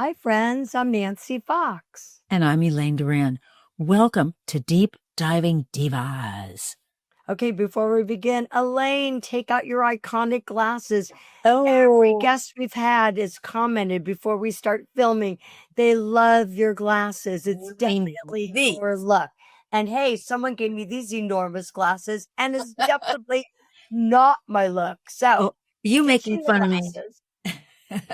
Hi, friends. I'm Nancy Fox. And I'm Elaine Doran. Welcome to Deep Diving Divas. Okay, before we begin, Elaine, take out your iconic glasses. Oh. Every guest we've had has commented before we start filming. They love your glasses. It's definitely your look. And hey, someone gave me these enormous glasses, and it's definitely not my look. So, you making fun of me.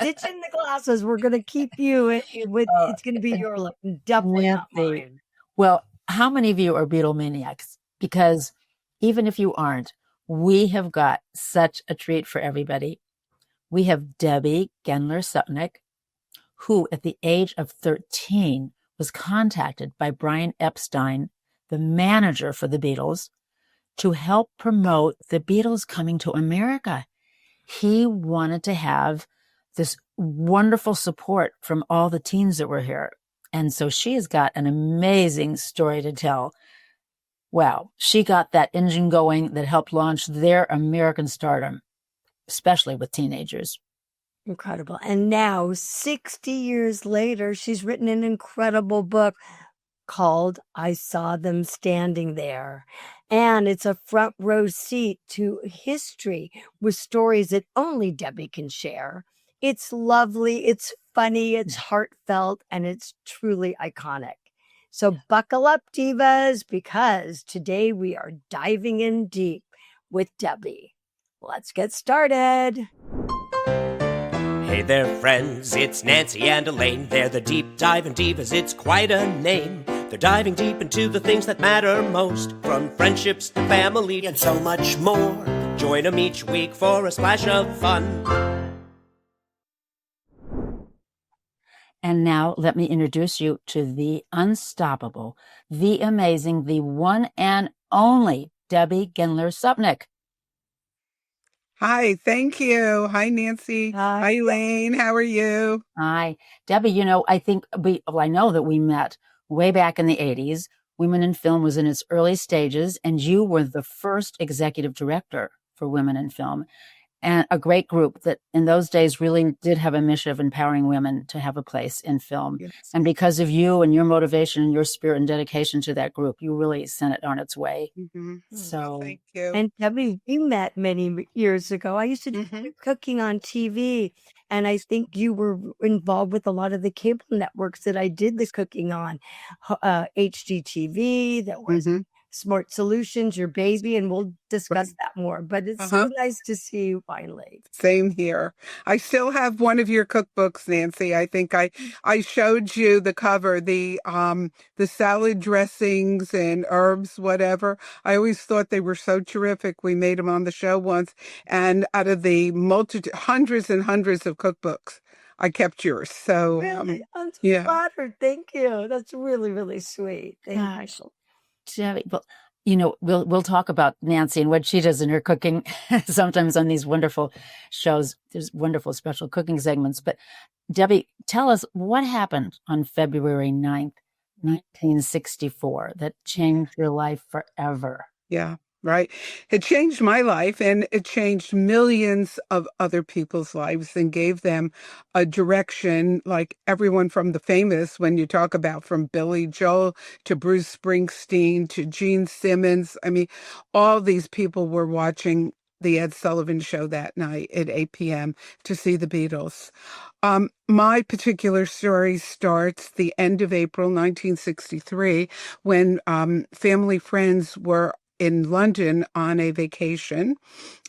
Ditching the glasses. We're going to keep you with, it's going to be your look. Definitely not mine. Well, how many of you are Beatlemaniacs? Because even if you aren't, we have got such a treat for everybody. We have Debbie Gendler Supnik, who at the age of 13 was contacted by Brian Epstein, the manager for the Beatles, to help promote the Beatles coming to America. He wanted to have this wonderful support from all the teens that were here. And so she has got an amazing story to tell. Wow, she got that engine going that helped launch their American stardom, especially with teenagers. Incredible. And now, 60 years later, she's written an incredible book called I Saw Them Standing There. And it's a front row seat to history with stories that only Debbie can share. It's lovely, it's funny, it's heartfelt, and it's truly iconic. So buckle up, divas, because today we are diving in deep with Debbie. Let's get started. Hey there, friends, it's Nancy and Elaine. They're the Deep Diving Divas, it's quite a name. They're diving deep into the things that matter most, from friendships to family and so much more. Join them each week for a splash of fun. And now let me introduce you to the unstoppable, the amazing, the one and only Debbie Gendler Supnik. Hi, thank you. Hi, Nancy. Hi, Elaine. How are you? Hi. Debbie, I know that we met way back in the 80s. Women in Film was in its early stages, and you were the first executive director for Women in Film. And a great group that in those days really did have a mission of empowering women to have a place in film. Yes. And because of you and your motivation and your spirit and dedication to that group, you really sent it on its way. Mm-hmm. So thank you. And Debbie, we met many years ago. I used to do cooking on TV, and I think you were involved with a lot of the cable networks that I did the cooking on. HGTV, that was Smart Solutions, your baby, and we'll discuss that more. But it's so nice to see you finally. Same here. I still have one of your cookbooks, Nancy. I think I showed you the cover, the salad dressings and herbs, whatever. I always thought they were so terrific. We made them on the show once, and out of the hundreds and hundreds of cookbooks, I kept yours. So really, I'm so flattered. Thank you. That's really, really sweet. Thank you. Debbie, well, we'll talk about Nancy and what she does in her cooking sometimes on these wonderful shows. There's wonderful special cooking segments. But Debbie, tell us what happened on February 9th, 1964 that changed your life forever. Yeah. Right. It changed my life, and it changed millions of other people's lives and gave them a direction, like everyone from the famous, when you talk about from Billy Joel to Bruce Springsteen to Gene Simmons. I mean, all these people were watching the Ed Sullivan Show that night at 8 p.m. to see the Beatles. My particular story starts the end of April 1963 when family friends were in London on a vacation,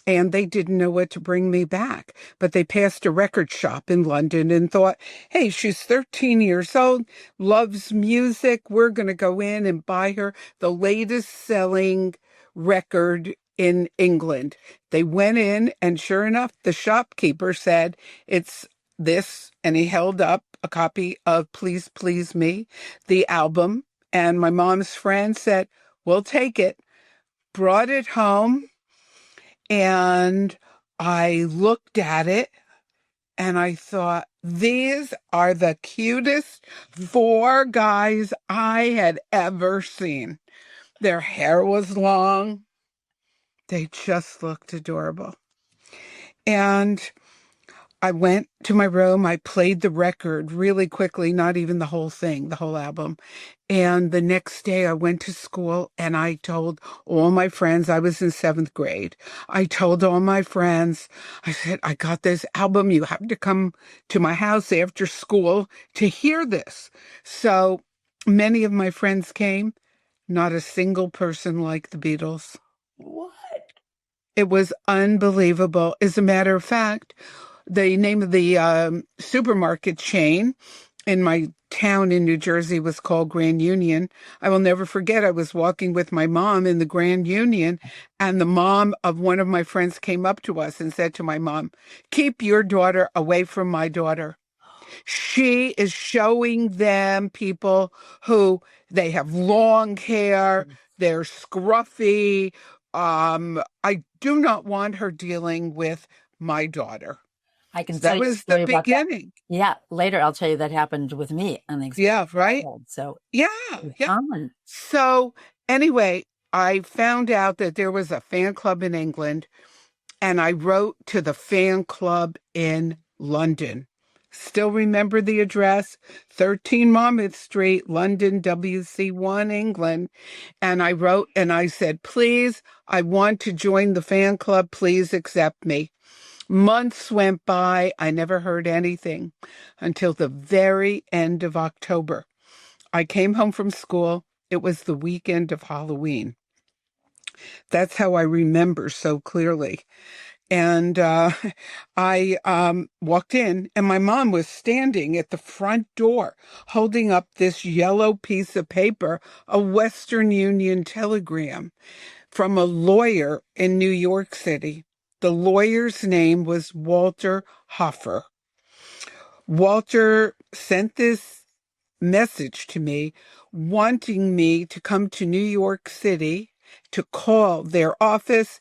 and they didn't know what to bring me back. But they passed a record shop in London and thought, hey, she's 13 years old, loves music. We're going to go in and buy her the latest selling record in England. They went in, and sure enough, the shopkeeper said, it's this, and he held up a copy of Please Please Me, the album. And my mom's friend said, we'll take it. Brought it home, and I looked at it, and I thought, these are the cutest 4 guys I had ever seen. Their hair was long. They just looked adorable. And I went to my room. I played the record really quickly, not even the whole thing, the whole album. And the next day I went to school and I told all my friends, I was in 7th grade. I told all my friends, I said, I got this album. You have to come to my house after school to hear this. So many of my friends came. Not a single person liked the Beatles. What? It was unbelievable. As a matter of fact, the name of the supermarket chain in my town in New Jersey was called Grand Union. I will never forget, I was walking with my mom in the Grand Union, and the mom of one of my friends came up to us and said to my mom, "Keep your daughter away from my daughter. She is showing them people who they have long hair, they're scruffy. I do not want her dealing with my daughter." I can So tell that you a was story the about that. beginning. Yeah, later I'll tell you that happened with me on the Yeah, right? So Yeah, it's yeah. common. So anyway, I found out that there was a fan club in England, and I wrote to the fan club in London. Still remember the address, 13 Monmouth Street, London, WC1, England. And I wrote and I said, "Please, I want to join the fan club. Please accept me." Months went by. I never heard anything until the very end of October. I came home from school. It was the weekend of Halloween. That's how I remember so clearly. And I walked in, and my mom was standing at the front door holding up this yellow piece of paper, a Western Union telegram from a lawyer in New York City. The lawyer's name was Walter Hoffer. Walter sent this message to me wanting me to come to New York City to call their office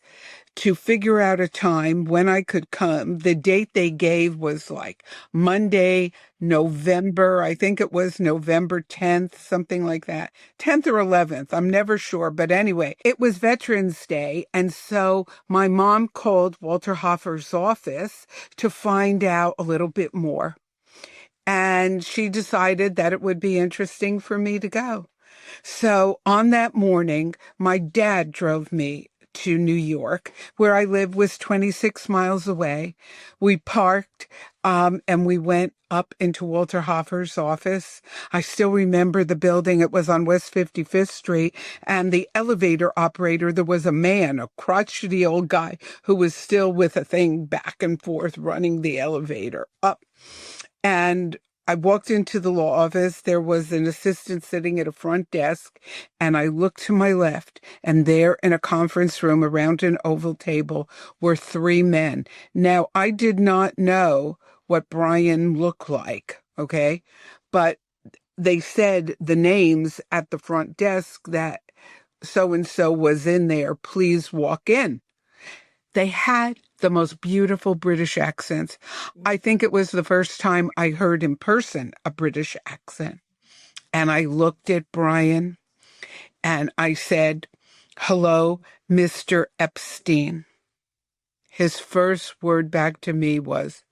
to figure out a time when I could come. The date they gave was like Monday, November, I think it was November 10th, something like that. 10th or 11th, I'm never sure. But anyway, it was Veterans Day. And so my mom called Walter Hoffer's office to find out a little bit more. And she decided that it would be interesting for me to go. So on that morning, my dad drove me to New York. Where I live was 26 miles away. We parked and we went up into Walter Hoffer's office. I still remember the building. It was on West 55th Street. And the elevator operator, there was a man, a crotchety old guy, who was still with a thing back and forth running the elevator up. And I walked into the law office. There was an assistant sitting at a front desk, and I looked to my left, and there in a conference room around an oval table were 3 men. Now, I did not know what Brian looked like, okay? But they said the names at the front desk that so-and-so was in there. Please walk in. They had the most beautiful British accents. I think it was the first time I heard in person a British accent. And I looked at Brian and I said, "Hello, Mr. Epstein." His first word back to me was,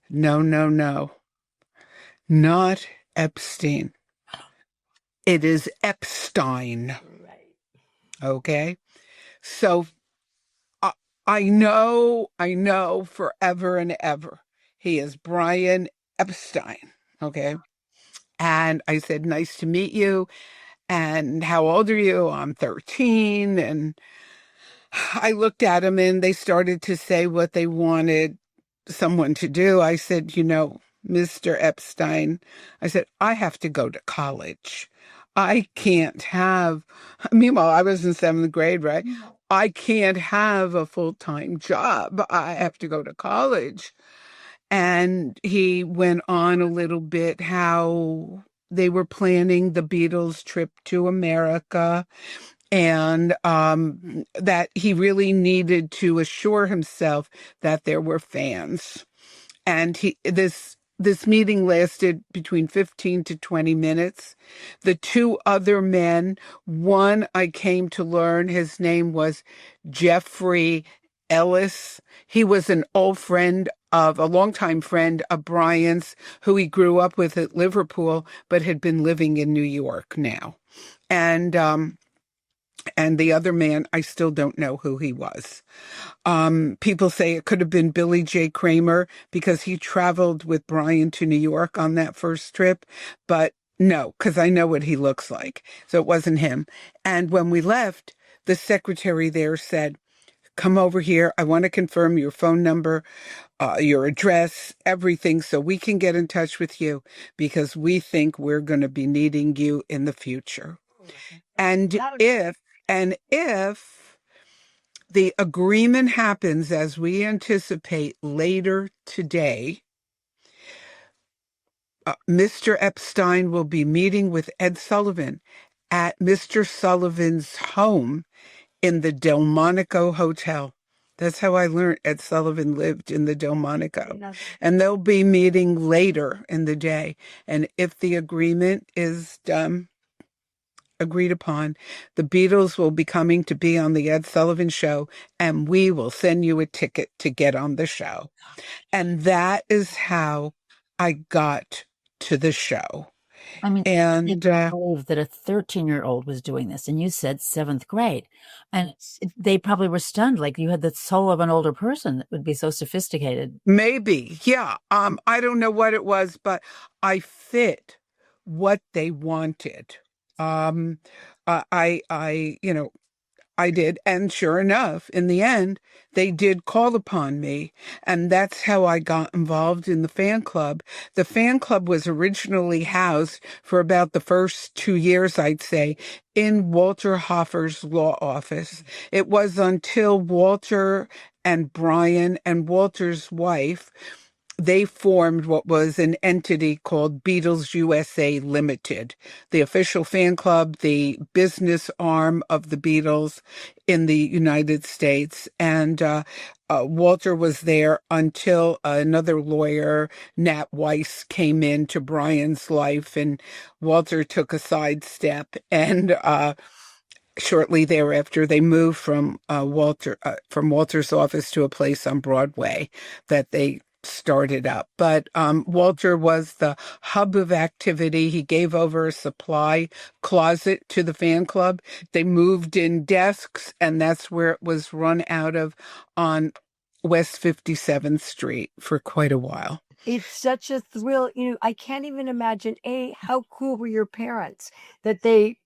"No, no, no, not Epstein. It is Epstein." Okay? So I know forever and ever, he is Brian Epstein, okay? And I said, "Nice to meet you. And how old are you?" "I'm 13. And I looked at him and they started to say what they wanted someone to do. I said, "Mr. Epstein," I said, "I have to go to college. I can't have," meanwhile, I was in 7th grade, right? "I can't have a full-time job. I have to go to college." And he went on a little bit how they were planning the Beatles trip to America, and that he really needed to assure himself that there were fans. And this meeting lasted between 15 to 20 minutes. The 2 other men, one I came to learn, his name was Jeffrey Ellis. He was an old friend of a longtime friend of Brian's who he grew up with at Liverpool, but had been living in New York now. And the other man, I still don't know who he was. People say it could have been Billy J. Kramer because he traveled with Brian to New York on that first trip, but no, because I know what he looks like. So it wasn't him. And when we left, the secretary there said, come over here. I want to confirm your phone number, your address, everything, so we can get in touch with you because we think we're going to be needing you in the future. And if the agreement happens as we anticipate later today, Mr. Epstein will be meeting with Ed Sullivan at Mr. Sullivan's home in the Delmonico Hotel. That's how I learned Ed Sullivan lived in the Delmonico. And they'll be meeting later in the day. And if the agreement is agreed upon, the Beatles will be coming to be on the Ed Sullivan Show, and we will send you a ticket to get on the show. And that is how I got to the show. I mean, And I didn't believe that a 13-year-old was doing this, and you said seventh grade. And they probably were stunned, like you had the soul of an older person that would be so sophisticated. maybe, yeah. I don't know what it was, but I fit what they wanted. I did. And sure enough, in the end, they did call upon me. And that's how I got involved in the fan club. The fan club was originally housed for about the first 2 years, I'd say, in Walter Hoffer's law office. It was until Walter and Brian and Walter's wife, they formed what was an entity called Beatles USA Limited, the official fan club, the business arm of the Beatles in the United States. And Walter was there until another lawyer, Nat Weiss, came into Brian's life, and Walter took a sidestep. And shortly thereafter, they moved from Walter's office to a place on Broadway that they started up. But Walter was the hub of activity. He gave over a supply closet to the fan club. They moved in desks, and that's where it was run out of on West 57th Street for quite a while. It's such a thrill. I can't even imagine, how cool were your parents that they,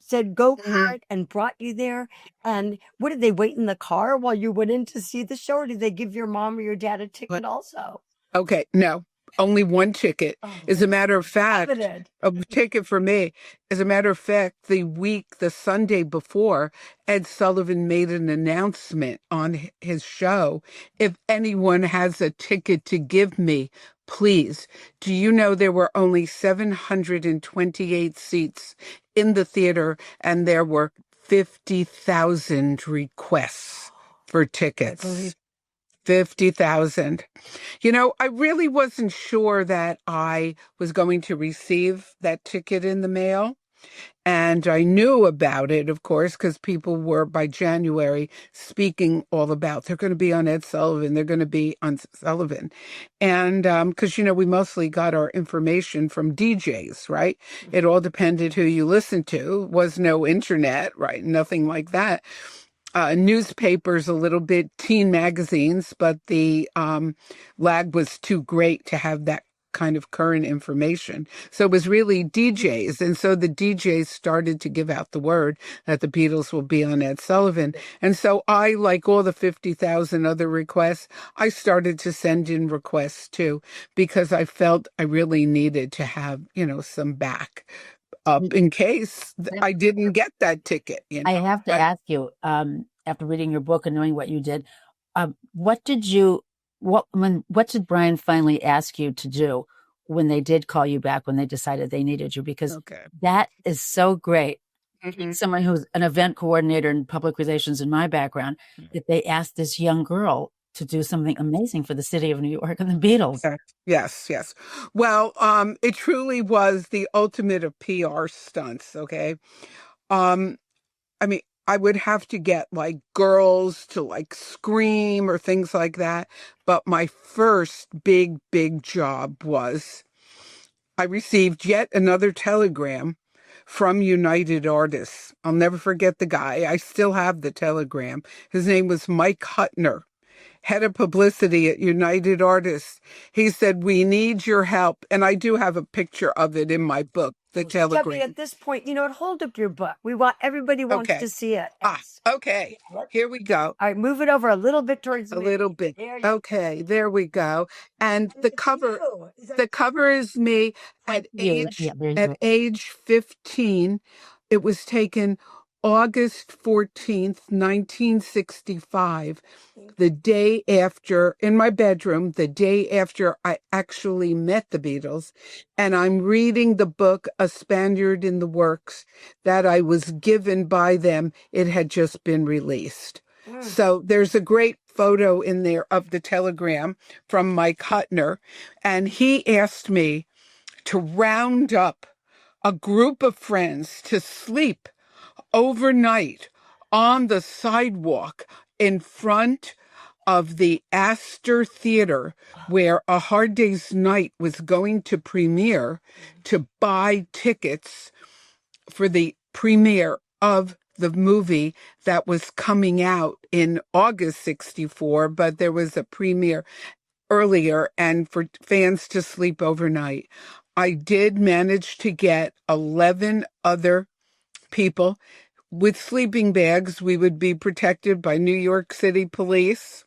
said go for it and brought you there. And what did they wait in the car while you went in to see the show? Or did they give your mom or your dad a ticket also? Okay, no, only one ticket. As a matter of fact, Coveted. a ticket for me. As a matter of fact, the Sunday before, Ed Sullivan made an announcement on his show. If anyone has a ticket to give me, please. Do you know there were only 728 seats in the theater, and there were 50,000 requests for tickets? 50,000. I really wasn't sure that I was going to receive that ticket in the mail. And I knew about it, of course, because people were by January speaking all about they're going to be on Ed Sullivan. They're going to be on Sullivan. And because, we mostly got our information from DJs, right? It all depended who you listened to. Was no internet, right? Nothing like that. Newspapers a little bit, teen magazines, but the lag was too great to have that kind of current information. So it was really DJs. And so the DJs started to give out the word that the Beatles will be on Ed Sullivan. And so I, like all the 50,000 other requests, I started to send in requests too, because I felt I really needed to have, some back up in case I didn't get that ticket. I have to ask you, after reading your book and knowing what you did, what did Brian finally ask you to do when they did call you back, when they decided they needed you? Because that is so great. Someone who's an event coordinator in public relations in my background, that they asked this young girl to do something amazing for the city of New York and the Beatles. Yes. Well, it truly was the ultimate of PR stunts. Okay. I would have to get like girls to like scream or things like that. But my first big, big job was I received yet another telegram from United Artists. I'll never forget the guy. I still have the telegram. His name was Mike Hutner, head of publicity at United Artists. He said, "We need your help." And I do have a picture of it in my book, the Debbie, telegram. at this point, hold up your book. Everybody wants Okay. to see it. Okay. Here we go. All right, move it over a little bit towards A me. little bit. There you Okay, there we go. And the cover is me at age 15. It was taken August 14th, 1965, the day after, in my bedroom, the day after I actually met the Beatles. And I'm reading the book, A Spaniard in the Works, that I was given by them. It had just been released. So there's a great photo in there of the telegram from Mike Hutner. And he asked me to round up a group of friends to sleep overnight on the sidewalk in front of the Astor Theater, where A Hard Day's Night was going to premiere, to buy tickets for the premiere of the movie that was coming out in August 64, but there was a premiere earlier, and for fans to sleep overnight. I did manage to get 11 other people with sleeping bags. We would be protected by New York City police.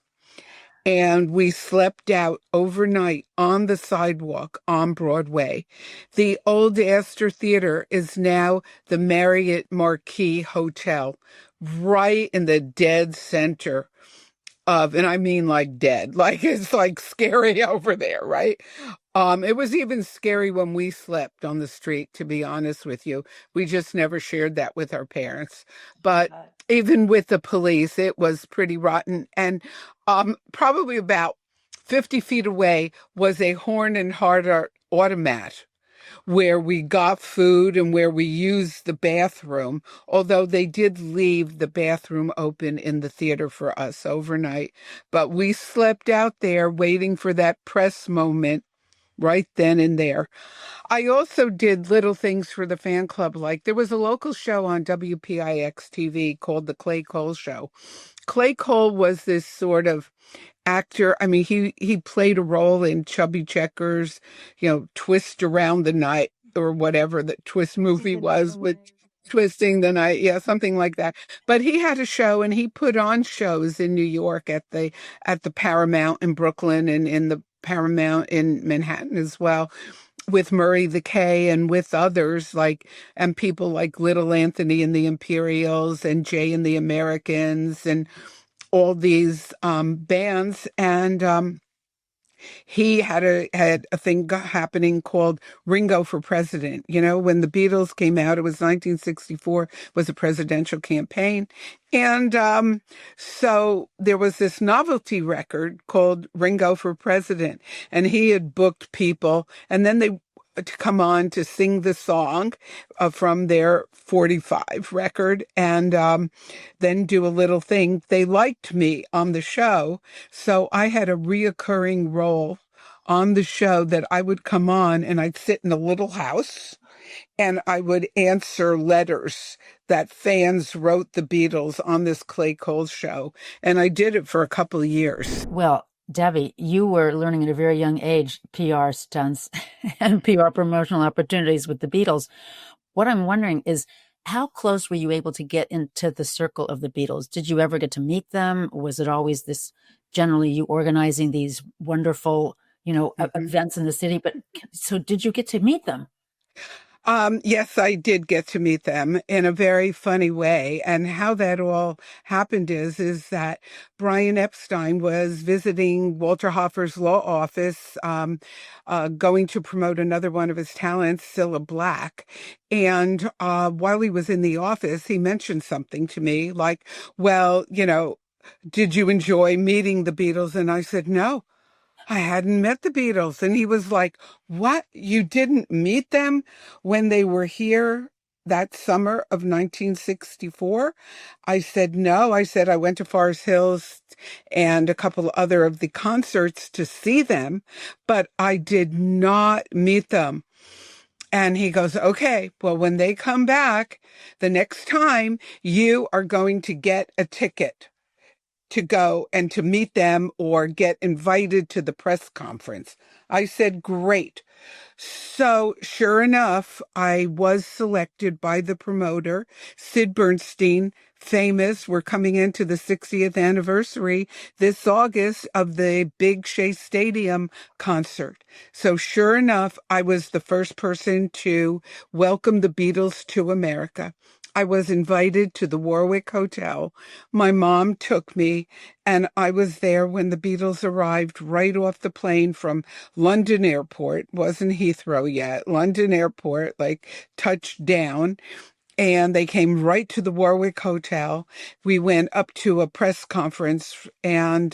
And we slept out overnight on the sidewalk on Broadway. The old Astor Theater is now the Marriott Marquis Hotel, right in the dead center of, and I mean like dead, like it's like scary over there, right? It was even scary when we slept on the street, to be honest with you. We just never shared that with our parents. But even with the police, it was pretty rotten. And probably about 50 feet away was a Horn and Hardart automat where we got food and where we used the bathroom, although they did leave the bathroom open in the theater for us overnight. But we slept out there waiting for that press moment right then and there. I also did little things for the fan club. Like there was a local show on WPIX TV called The Clay Cole Show. Clay Cole was this sort of actor. I mean, he played a role in Chubby Checkers, Twist Around the Night, or whatever the Twist movie was with Twisting the Night. Yeah, something like that. But he had a show, and he put on shows in New York at the Paramount in Brooklyn and in the Paramount in Manhattan as well, with Murray the K and with others and people like Little Anthony and the Imperials and Jay and the Americans and all these bands. And he had a thing happening called Ringo for President. When the Beatles came out, it was 1964, was a presidential campaign. And so there was this novelty record called Ringo for President, and he had booked people, and then they to come on to sing the song from their 45 record, and then do a little thing. They liked me on the show, so I had a reoccurring role on the show that I would come on, and I'd sit in a little house, and I would answer letters that fans wrote the Beatles on this Clay Cole show, and I did it for a couple of years. Well, Debbie, you were learning at a very young age PR stunts and PR promotional opportunities with the Beatles. What I'm wondering is, how close were you able to get into the circle of the Beatles? Did you ever get to meet them? Was it always this, generally you organizing these wonderful, events in the city? But so did you get to meet them? Yes, I did get to meet them in a very funny way. And how that all happened is that Brian Epstein was visiting Walter Hoffer's law office, going to promote another one of his talents, Cilla Black. And while he was in the office, he mentioned something to me like, well, did you enjoy meeting the Beatles? And I said, no. I hadn't met the Beatles. And he was like, what? You didn't meet them when they were here that summer of 1964? I said no. I said I went to Forest Hills and a couple other of the concerts to see them, but I did not meet them. And he goes, okay, well, when they come back, the next time you are going to get a ticket to go and to meet them or get invited to the press conference. I said, great. So sure enough, I was selected by the promoter, Sid Bernstein, famous. We're coming into the 60th anniversary this August of the big Shea Stadium concert. So sure enough, I was the first person to welcome the Beatles to America. I was invited to the Warwick Hotel. My mom took me, and I was there when the Beatles arrived right off the plane from London Airport. Wasn't Heathrow yet. London Airport, like touched down. And they came right to the Warwick Hotel. We went up to a press conference, and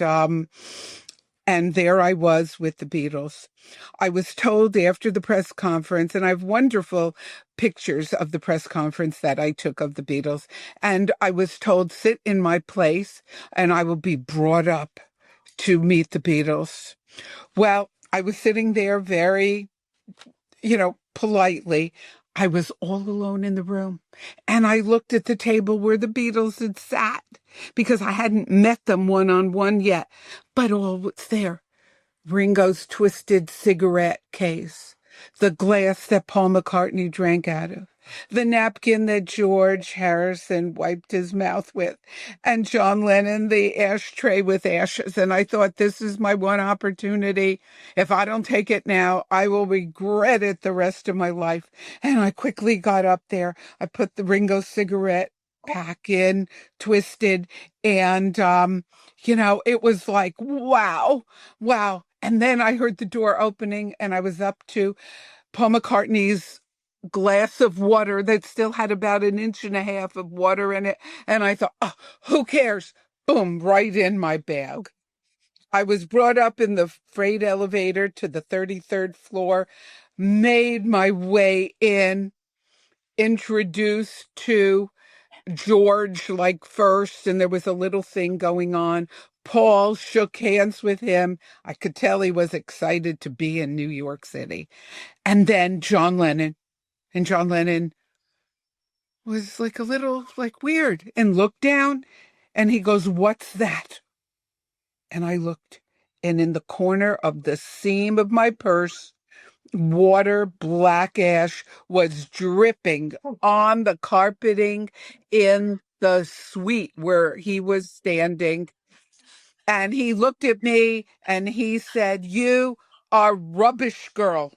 there I was with the Beatles. I was told after the press conference, and I have wonderful pictures of the press conference that I took of the Beatles, and I was told, sit in my place, and I will be brought up to meet the Beatles. Well, I was sitting there very, politely. I was all alone in the room, and I looked at the table where the Beatles had sat because I hadn't met them one-on-one yet, but all was there. Ringo's twisted cigarette case, the glass that Paul McCartney drank out of, the napkin that George Harrison wiped his mouth with, and John Lennon, the ashtray with ashes. And I thought, this is my one opportunity. If I don't take it now, I will regret it the rest of my life. And I quickly got up there. I put the Ringo cigarette pack in, twisted, and, it was like, wow. And then I heard the door opening, and I was up to Paul McCartney's glass of water that still had about 1.5 inches of water in it. And I thought, oh, who cares? Boom, right in my bag. I was brought up in the freight elevator to the 33rd floor, made my way in, introduced to George like first, and there was a little thing going on. Paul shook hands with him. I could tell he was excited to be in New York City. And then John Lennon. And John Lennon was like a little like weird and looked down, and he goes, "What's that?" And I looked, and in the corner of the seam of my purse, water, black ash was dripping on the carpeting in the suite where he was standing. And he looked at me and he said, "You are rubbish girl."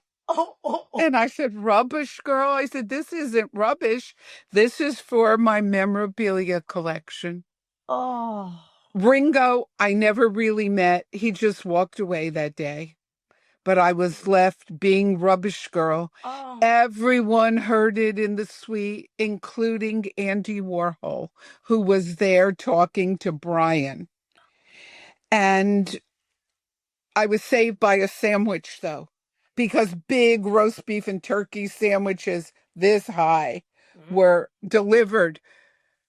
And I said, "Rubbish girl?" I said, "This isn't rubbish. This is for my memorabilia collection." Oh. Ringo, I never really met. He just walked away that day. But I was left being rubbish girl. Oh. Everyone heard it in the suite, including Andy Warhol, who was there talking to Brian. And I was saved by a sandwich, though, because big roast beef and turkey sandwiches this high were delivered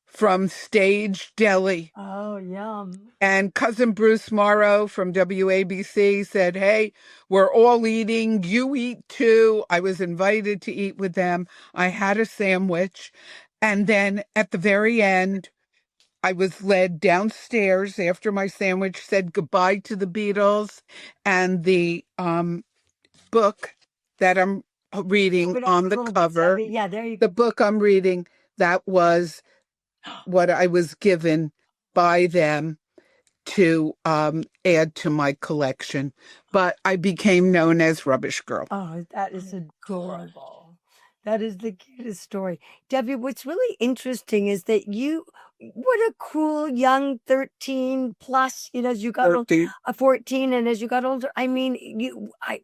from Stage Deli. Oh, yum. And cousin Bruce Morrow from WABC said, "Hey, we're all eating. You eat too." I was invited to eat with them. I had a sandwich. And then at the very end, I was led downstairs after my sandwich, said goodbye to the Beatles, and the book that I'm reading on the cover. Yeah, there you go. The book I'm reading, that was what I was given by them to add to my collection. But I became known as Rubbish Girl. Oh, that is adorable. That is the cutest story. Debbie, what's really interesting is that what a cool young 13 plus, as you got older, 14, and as you got older, I mean,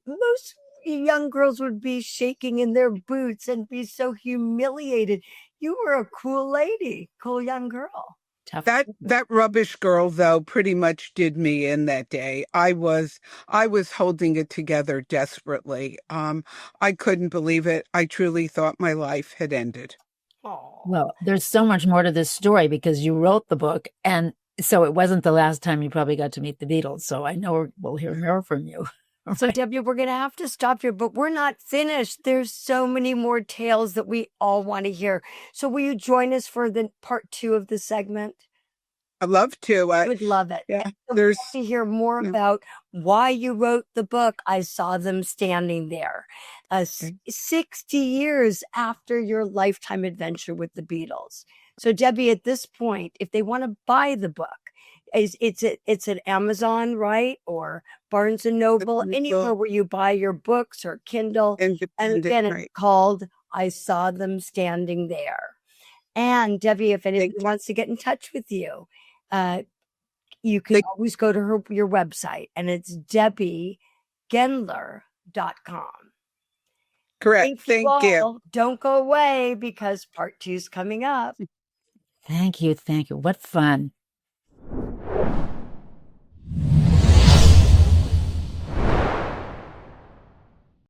most young girls would be shaking in their boots and be so humiliated. You were a cool lady, cool young girl. That rubbish girl, though, pretty much did me in that day. I was holding it together desperately. I couldn't believe it. I truly thought my life had ended. Oh. Well, there's so much more to this story because you wrote the book, and so it wasn't the last time you probably got to meet the Beatles. So I know we'll hear more from you. So, Debbie, we're going to have to stop here, but we're not finished. There's so many more tales that we all want to hear. So, will you join us for the part 2 of the segment? I'd love to. I would love it. Yeah, There's to hear more about why you wrote the book. I Saw Them Standing There, 60 years after your lifetime adventure with the Beatles. So, Debbie, at this point, if they want to buy the book, it's at Amazon, right? Or Barnes and Noble, anywhere where you buy your books or Kindle. And again, it's called I Saw Them Standing There. And Debbie, if anybody wants to get in touch with you, you can always go to your website, and it's debbiegendler.com. Correct. Thank you. Don't go away because part 2 is coming up. Thank you. Thank you. What fun.